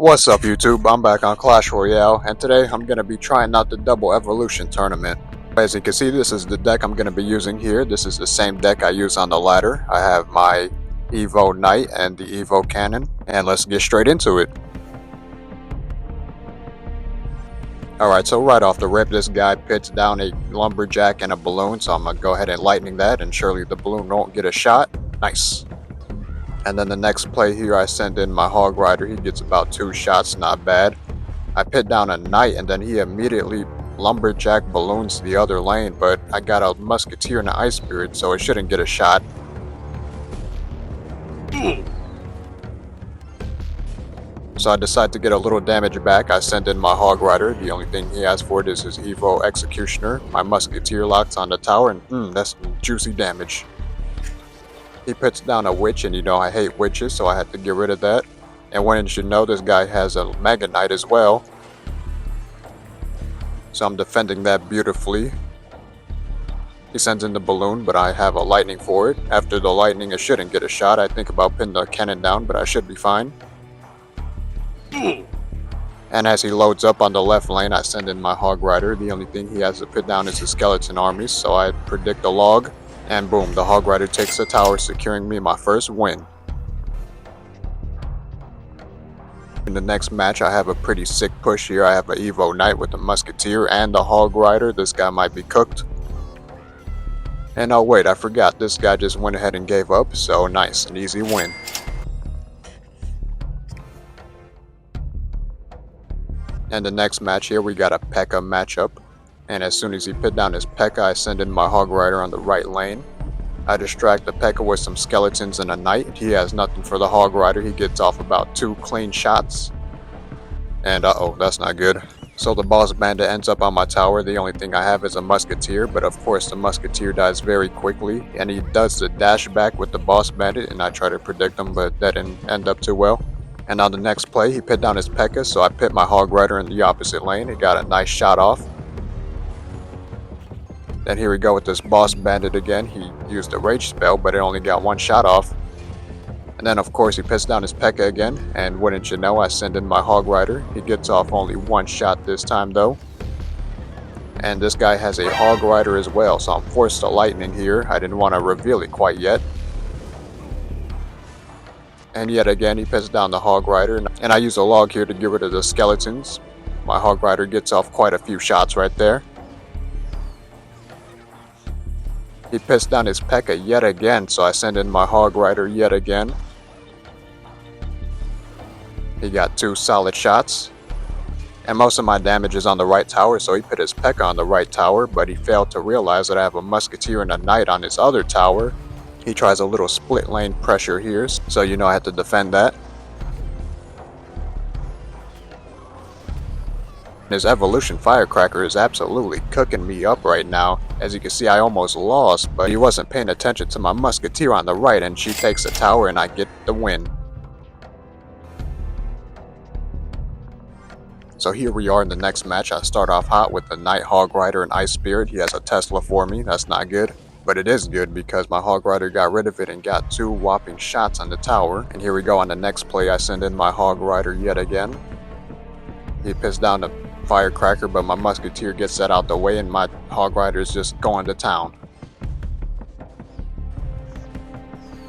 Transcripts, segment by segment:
What's up YouTube, I'm back on Clash Royale, and today I'm going to be trying out the double evolution tournament. As you can see, this is the deck I'm going to be using here. This is the same deck I use on the ladder. I have my Evo Knight and the Evo Cannon, and let's get straight into it. Alright, so right off the rip, this guy pits down a lumberjack and a balloon, so I'm going to go ahead and lightning that, and surely the balloon won't get a shot. Nice. And then the next play here, I send in my Hog Rider. He gets about 2 shots, not bad. I pit down a Knight, and then he immediately lumberjack balloons the other lane, but I got a Musketeer and an Ice Spirit, so it shouldn't get a shot. So I decide to get a little damage back. I send in my Hog Rider. The only thing he has for it is his Evo Executioner. My Musketeer locks on the tower, and that's juicy damage. He puts down a witch, and you know I hate witches, so I had to get rid of that. And wouldn't you know, this guy has a Mega Knight as well. So I'm defending that beautifully. He sends in the balloon, but I have a lightning for it. After the lightning, it shouldn't get a shot. I think about pinning the cannon down, but I should be fine. And as he loads up on the left lane, I send in my Hog Rider. The only thing he has to put down is the skeleton army, so I predict a log. And boom, the Hog Rider takes the tower, securing me my first win. In the next match, I have a pretty sick push here. I have an Evo Knight with the Musketeer and the Hog Rider. This guy might be cooked. And oh wait, I forgot. This guy just went ahead and gave up, so nice, an easy win. And the next match here, we got a P.E.K.K.A matchup. And as soon as he put down his P.E.K.K.A, I send in my Hog Rider on the right lane. I distract the P.E.K.K.A with some skeletons and a Knight. He has nothing for the Hog Rider. He gets off about 2 clean shots. And uh-oh, that's not good. So the Boss Bandit ends up on my tower. The only thing I have is a Musketeer, but of course the Musketeer dies very quickly. And he does the dash back with the Boss Bandit, and I try to predict him, but that didn't end up too well. And on the next play, he put down his P.E.K.K.A, so I put my Hog Rider in the opposite lane. He got a nice shot off. Then here we go with this Boss Bandit again. He used a rage spell, but it only got 1 shot off. And then of course he puts down his P.E.K.K.A again, and wouldn't you know, I send in my Hog Rider. He gets off only 1 shot this time though. And this guy has a Hog Rider as well, so I'm forced to lightning here. I didn't want to reveal it quite yet. And yet again he puts down the Hog Rider, and I use a log here to get rid of the skeletons. My Hog Rider gets off quite a few shots right there. He pissed down his P.E.K.K.A yet again, so I send in my Hog Rider yet again. He got 2 solid shots. And most of my damage is on the right tower, so he put his P.E.K.K.A on the right tower, but he failed to realize that I have a Musketeer and a Knight on his other tower. He tries a little split lane pressure here, so you know I have to defend that. His Evolution Firecracker is absolutely cooking me up right now. As you can see, I almost lost, but he wasn't paying attention to my Musketeer on the right, and she takes the tower and I get the win. So here we are in the next match. I start off hot with the Knight, Hog Rider, and Ice Spirit. He has a Tesla for me. That's not good. But it is good because my Hog Rider got rid of it and got 2 whopping shots on the tower. And here we go on the next play. I send in my Hog Rider yet again. He pissed down the Firecracker, but my Musketeer gets that out the way, and my Hog Rider is just going to town.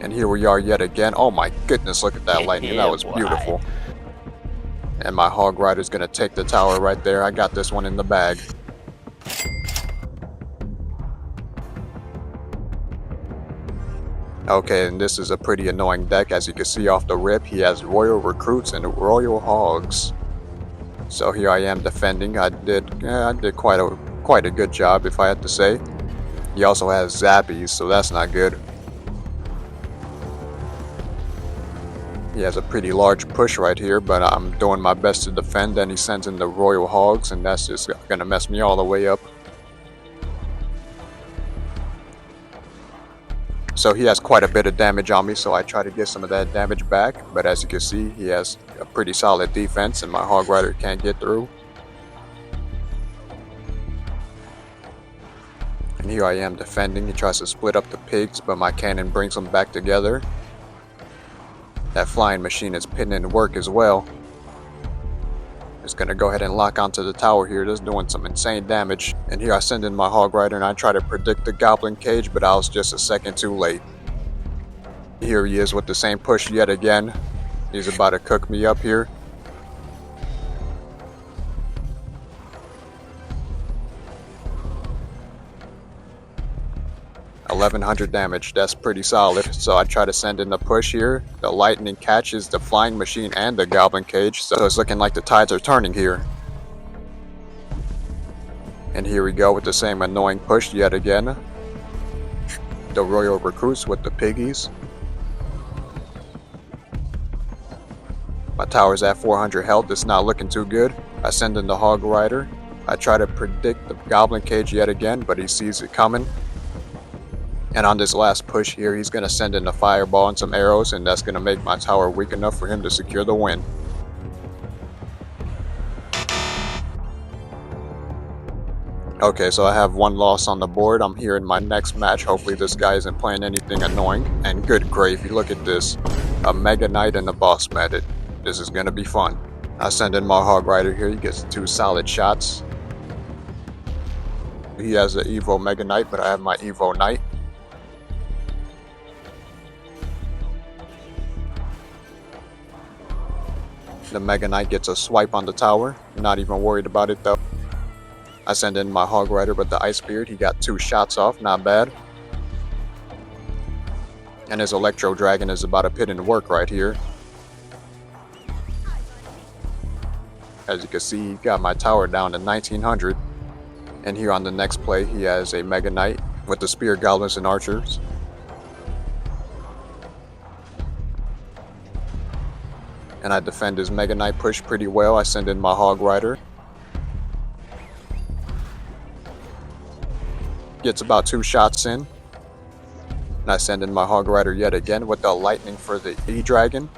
And here we are yet again. Oh my goodness, look at that lightning. That was beautiful. And my Hog Rider is going to take the tower right there. I got this one in the bag. Okay, and this is a pretty annoying deck. As you can see off the rip, he has Royal Recruits and Royal Hogs. So here I am defending. I did quite a good job, if I had to say. He also has Zappies, so that's not good. He has a pretty large push right here, but I'm doing my best to defend. And he sends in the Royal Hogs, and that's just gonna mess me all the way up. So he has quite a bit of damage on me, so I try to get some of that damage back. But as you can see, he has a pretty solid defense, and my Hog Rider can't get through. And here I am defending. He tries to split up the pigs, but my cannon brings them back together. That flying machine is putting in work as well. Just gonna go ahead and lock onto the tower here, just doing some insane damage. And here I send in my Hog Rider and I try to predict the Goblin Cage, but I was just a second too late. Here he is with the same push yet again. He's about to cook me up here. $1,100 damage, that's pretty solid. So I try to send in the push here. The lightning catches the flying machine and the Goblin Cage, so it's looking like the tides are turning here. And here we go with the same annoying push yet again. The Royal recruits with the piggies. My tower's at 400 health, it's not looking too good. I send in the Hog Rider. I try to predict the Goblin Cage yet again, but he sees it coming. And on this last push here, he's going to send in a fireball and some arrows, and that's going to make my tower weak enough for him to secure the win. Okay, so I have one loss on the board. I'm here in my next match. Hopefully this guy isn't playing anything annoying. And good gravy, look at this. A Mega Knight and a Boss Method. This is going to be fun. I send in my Hog Rider here. He gets 2 solid shots. He has an Evo Mega Knight, but I have my Evo Knight. The Mega Knight gets a swipe on the tower. Not even worried about it though. I send in my Hog Rider, but the Ice Beard, he got 2 shots off, not bad. And his Electro Dragon is about to put in work right here. As you can see, he got my tower down to 1900. And here on the next play, he has a Mega Knight with the Spear Goblins and Archers. And I defend his Mega Knight push pretty well. I send in my Hog Rider. Gets about 2 shots in. And I send in my Hog Rider yet again with the lightning for the E-Dragon.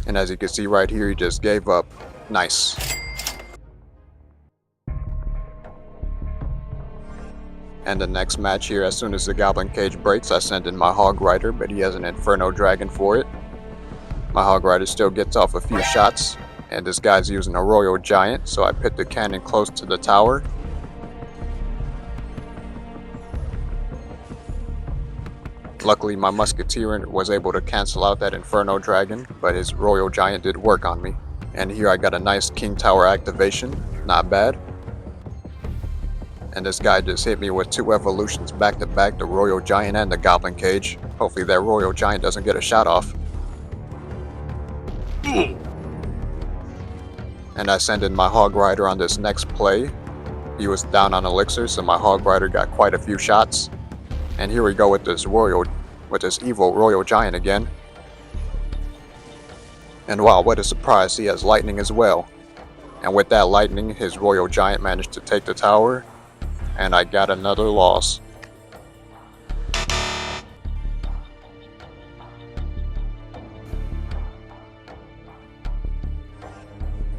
And as you can see right here, he just gave up. Nice. And the next match here, as soon as the Goblin Cage breaks, I send in my Hog Rider, but he has an Inferno Dragon for it. My Hog Rider still gets off a few shots, and this guy's using a Royal Giant, so I put the cannon close to the tower. Luckily, my Musketeer was able to cancel out that Inferno Dragon, but his Royal Giant did work on me. And here I got a nice King Tower activation, not bad. And this guy just hit me with 2 evolutions back to back, the Royal Giant and the Goblin Cage. Hopefully that Royal Giant doesn't get a shot off. And I send in my Hog Rider on this next play. He was down on Elixir, so my Hog Rider got quite a few shots. And here we go with this evil Royal Giant again. And wow, what a surprise, he has lightning as well. And with that lightning, his Royal Giant managed to take the tower. And I got another loss.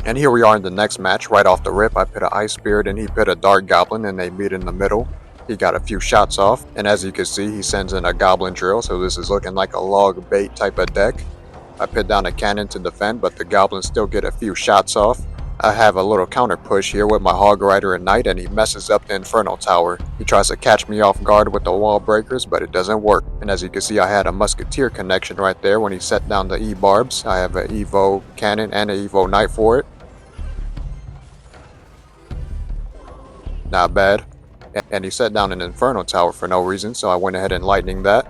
And here we are in the next match. Right off the rip, I put an Ice Spirit and he put a Dark Goblin, and they meet in the middle. He got a few shots off, and as you can see, he sends in a Goblin Drill, so this is looking like a log bait type of deck. I put down a cannon to defend, but the Goblins still get a few shots off. I have a little counter push here with my Hog Rider and Knight, and he messes up the Inferno Tower. He tries to catch me off guard with the wall breakers, but it doesn't work. And as you can see, I had a Musketeer connection right there when he set down the E-Barbs. I have an Evo Cannon and an Evo Knight for it. Not bad. And he set down an Inferno Tower for no reason, so I went ahead and lightning that.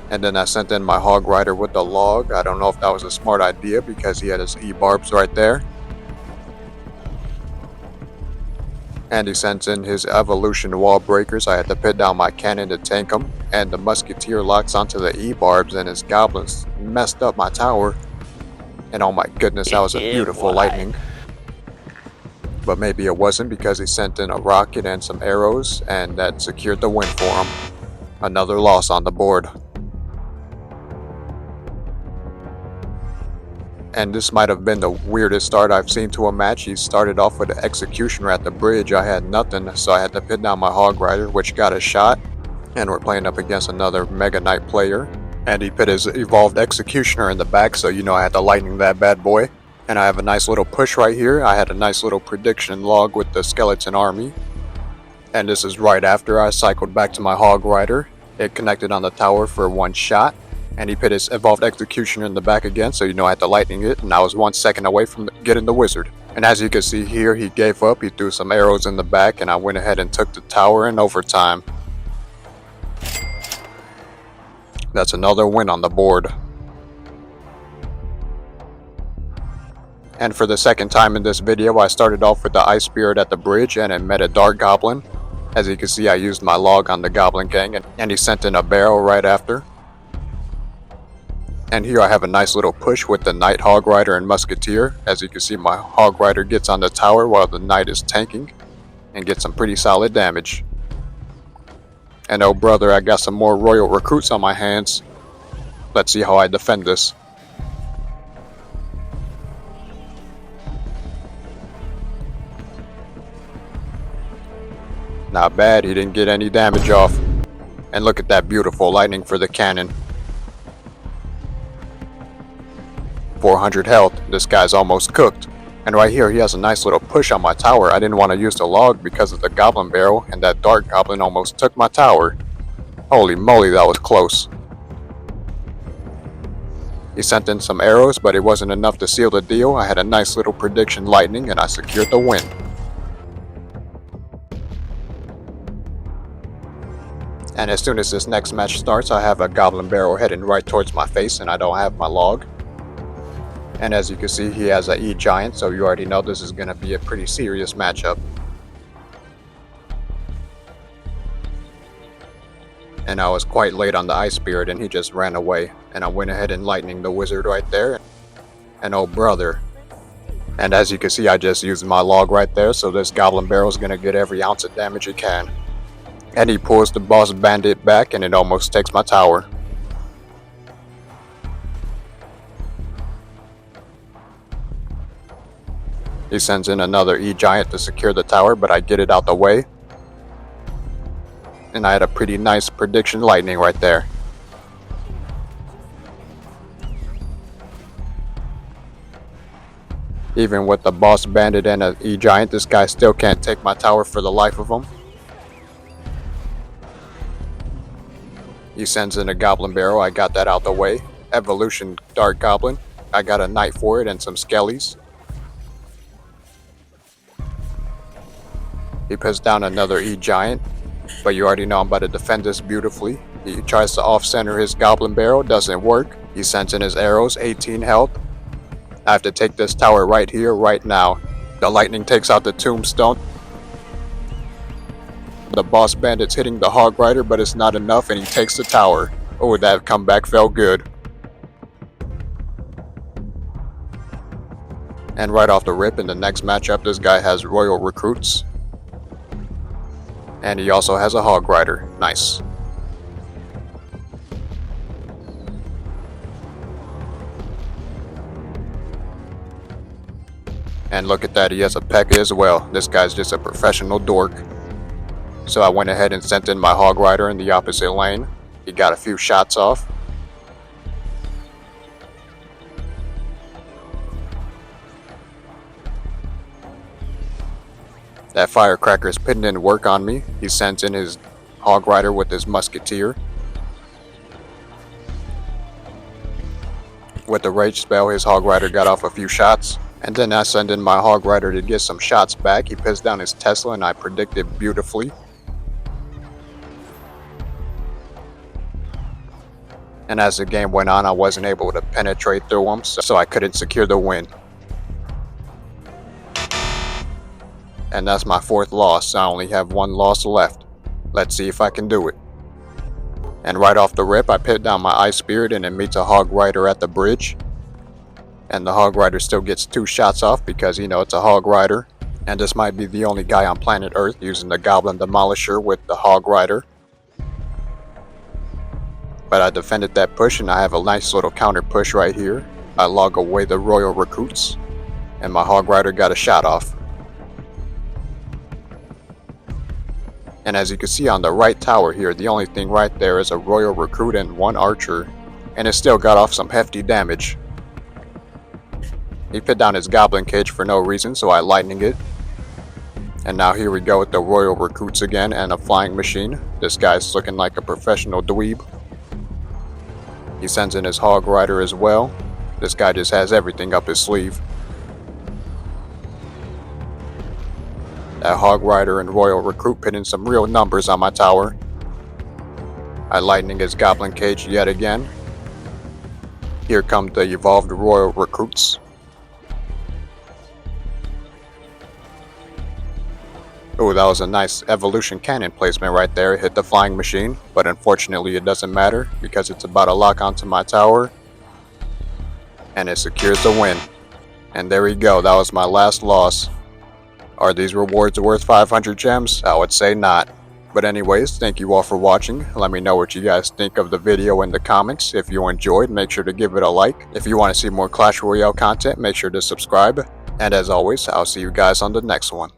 And then I sent in my Hog Rider with the log. I don't know if that was a smart idea because he had his E-Barbs right there. And he sent in his Evolution Wall Breakers. I had to put down my cannon to tank him. And the Musketeer locks onto the E-Barbs, and his Goblins messed up my tower. And oh my goodness, that was a beautiful lightning. But maybe it wasn't because he sent in a rocket and some arrows, and that secured the win for him. Another loss on the board. And this might have been the weirdest start I've seen to a match. He started off with an Executioner at the bridge. I had nothing, so I had to put down my Hog Rider, which got a shot. And we're playing up against another Mega Knight player. And he put his evolved executioner in the back, so you know I had to lightning that bad boy. And I have a nice little push right here. I had a nice little prediction log with the skeleton army. And this is right after I cycled back to my hog rider. It connected on the tower for one shot. And he put his evolved executioner in the back again, so you know I had to lightning it. And I was 1 second away from getting the wizard. And as you can see here, he gave up. He threw some arrows in the back, and I went ahead and took the tower in overtime. That's another win on the board. And for the second time in this video, I started off with the ice spirit at the bridge and it met a dark goblin. As you can see, I used my log on the goblin gang and he sent in a barrel right after. And here I have a nice little push with the knight, hog rider, and musketeer. As you can see, my hog rider gets on the tower while the knight is tanking and gets some pretty solid damage. And oh brother, I got some more royal recruits on my hands. Let's see how I defend this. Not bad, he didn't get any damage off. And look at that beautiful lightning for the cannon. 400 health, this guy's almost cooked. And right here he has a nice little push on my tower. I didn't want to use the log because of the goblin barrel, and that dark goblin almost took my tower. Holy moly, that was close. He sent in some arrows, but it wasn't enough to seal the deal. I had a nice little prediction lightning and I secured the win. And as soon as this next match starts, I have a goblin barrel heading right towards my face and I don't have my log. And as you can see, he has an E-Giant, so you already know this is going to be a pretty serious matchup. And I was quite late on the ice spirit and he just ran away. And I went ahead and lightning the wizard right there. And oh brother. And as you can see, I just used my log right there, so this goblin barrel is going to get every ounce of damage it can. And he pulls the boss bandit back and it almost takes my tower. He sends in another E-Giant to secure the tower, but I get it out the way. And I had a pretty nice prediction lightning right there. Even with the boss bandit and an E-Giant, this guy still can't take my tower for the life of him. He sends in a goblin barrel, I got that out the way. Evolution dark goblin, I got a knight for it and some skellies. He puts down another E-Giant, but you already know I'm about to defend this beautifully. He tries to off-center his goblin barrel, doesn't work. He sends in his arrows, 18 health. I have to take this tower right here, right now. The lightning takes out the tombstone. The boss bandit's hitting the hog rider, but it's not enough and he takes the tower. Oh, that comeback felt good. And right off the rip, in the next matchup, this guy has royal recruits. And he also has a hog rider. Nice. And look at that, he has a P.E.K.K.A. as well. This guy's just a professional dork. So I went ahead and sent in my hog rider in the opposite lane. He got a few shots off. That firecracker's putting in work on me. He sends in his hog rider with his musketeer. With the rage spell, his hog rider got off a few shots. And then I send in my hog rider to get some shots back. He puts down his Tesla and I predicted beautifully. And as the game went on, I wasn't able to penetrate through him, so I couldn't secure the win. And that's my 4th loss. I only have 1 loss left. Let's see if I can do it. And right off the rip, I put down my ice spirit and it meets a hog rider at the bridge. And the hog rider still gets 2 shots off because, you know, it's a hog rider. And this might be the only guy on planet Earth using the goblin demolisher with the hog rider. But I defended that push and I have a nice little counter push right here. I log away the royal recruits. And my hog rider got a shot off. And as you can see on the right tower here, the only thing right there is a royal recruit and 1 archer. and it still got off some hefty damage. He put down his goblin cage for no reason, so I lightning it. And now here we go with the royal recruits again and a flying machine. This guy's looking like a professional dweeb. He sends in his hog rider as well. This guy just has everything up his sleeve. That hog rider and royal recruit put in some real numbers on my tower. I lightning his goblin cage yet again. Here come the evolved royal recruits. Oh, that was a nice evolution cannon placement right there. It hit the flying machine, but unfortunately it doesn't matter because it's about to lock onto my tower. And it secures the win. And there we go, that was my last loss. Are these rewards worth 500 gems? I would say not. But anyways, thank you all for watching. Let me know what you guys think of the video in the comments. If you enjoyed, make sure to give it a like. If you want to see more Clash Royale content, make sure to subscribe. And as always, I'll see you guys on the next one.